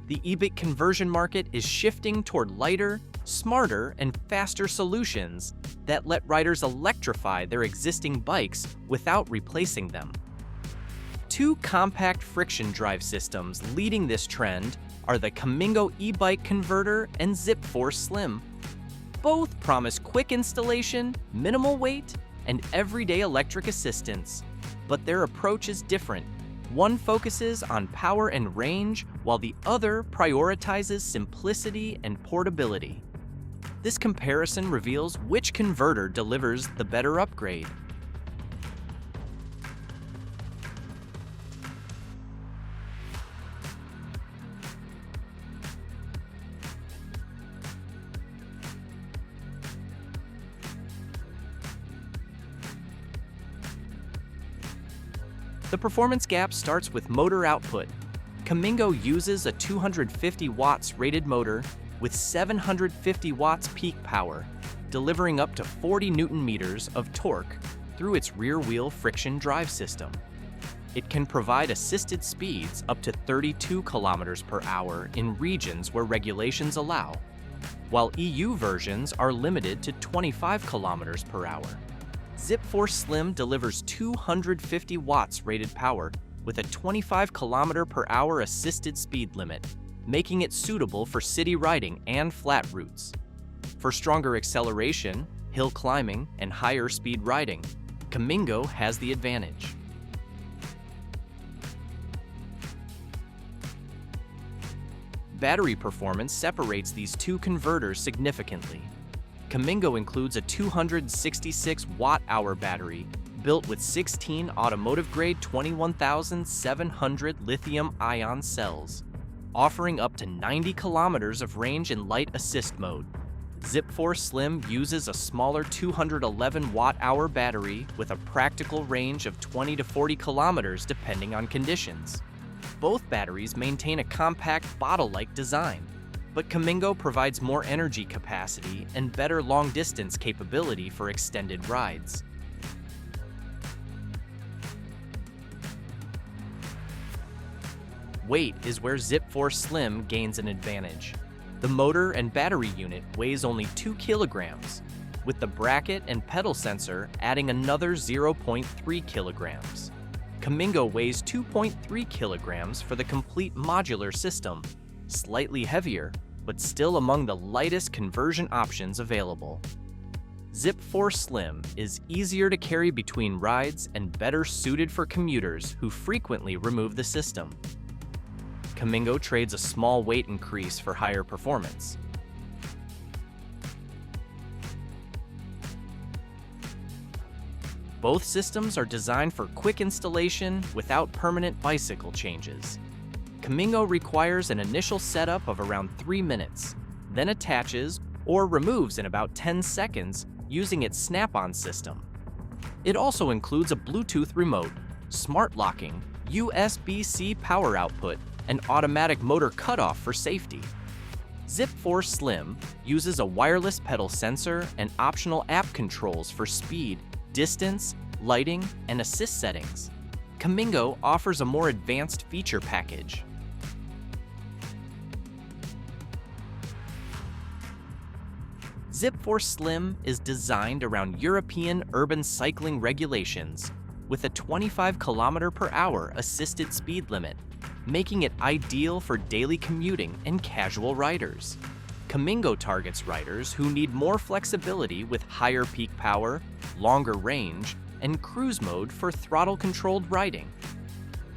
The e-bike conversion market is shifting toward lighter, smarter, and faster solutions that let riders electrify their existing bikes without replacing them. Two compact friction drive systems leading this trend are the Kamingo E-Bike Converter and Zipforce Slim. Both promise quick installation, minimal weight, and everyday electric assistance, but their approach is different. One focuses on power and range, while the other prioritizes simplicity and portability. This comparison reveals which converter delivers the better upgrade. The performance gap starts with motor output. Kamingo uses a 250 watts rated motor with 750 watts peak power, delivering up to 40 Newton meters of torque through its rear wheel friction drive system. It can provide assisted speeds up to 32 kilometers per hour in regions where regulations allow, while EU versions are limited to 25 kilometers per hour. Zipforce Slim delivers 250 watts rated power with a 25 kilometer per hour assisted speed limit, making it suitable for city riding and flat routes. For stronger acceleration, hill climbing, and higher speed riding, Kamingo has the advantage. Battery performance separates these two converters significantly. Kamingo includes a 266 watt-hour battery built with 16 automotive-grade 21,700 lithium-ion cells, offering up to 90 kilometers of range in light assist mode. Zipforce Slim uses a smaller 211 watt-hour battery with a practical range of 20 to 40 kilometers depending on conditions. Both batteries maintain a compact bottle-like design, but Kamingo provides more energy capacity and better long-distance capability for extended rides. Weight is where Zipforce Slim gains an advantage. The motor and battery unit weighs only 2 kilograms, with the bracket and pedal sensor adding another 0.3 kilograms. Kamingo weighs 2.3 kilograms for the complete modular system, slightly heavier, but still among the lightest conversion options available. Zipforce Slim is easier to carry between rides and better suited for commuters who frequently remove the system. Kamingo trades a small weight increase for higher performance. Both systems are designed for quick installation without permanent bicycle changes. Kamingo requires an initial setup of around 3 minutes, then attaches or removes in about 10 seconds using its snap-on system. It also includes a Bluetooth remote, smart locking, USB-C power output, and automatic motor cutoff for safety. Zipforce Slim uses a wireless pedal sensor and optional app controls for speed, distance, lighting, and assist settings. Kamingo offers a more advanced feature package. Zipforce Slim is designed around European urban cycling regulations with a 25 km per hour assisted speed limit, making it ideal for daily commuting and casual riders. Kamingo targets riders who need more flexibility with higher peak power, longer range, and cruise mode for throttle-controlled riding.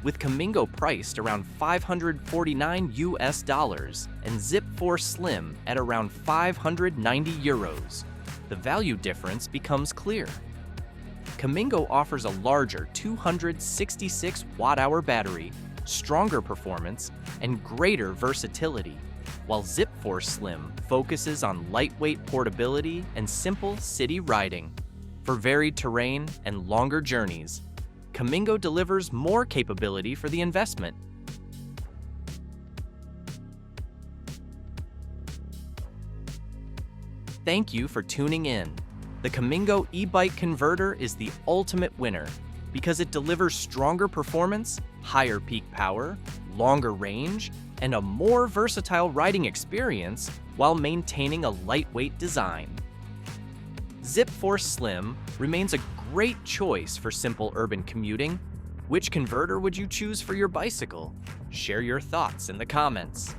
With Kamingo priced around $549 and Zipforce Slim at around €590, the value difference becomes clear. Kamingo offers a larger 266 watt-hour battery, stronger performance, and greater versatility, while Zipforce Slim focuses on lightweight portability and simple city riding. For varied terrain and longer journeys, Kamingo delivers more capability for the investment. Thank you for tuning in. The Kamingo E-Bike Converter is the ultimate winner because it delivers stronger performance, higher peak power, longer range, and a more versatile riding experience while maintaining a lightweight design. Zipforce Slim remains a great choice for simple urban commuting. Which converter would you choose for your bicycle? Share your thoughts in the comments.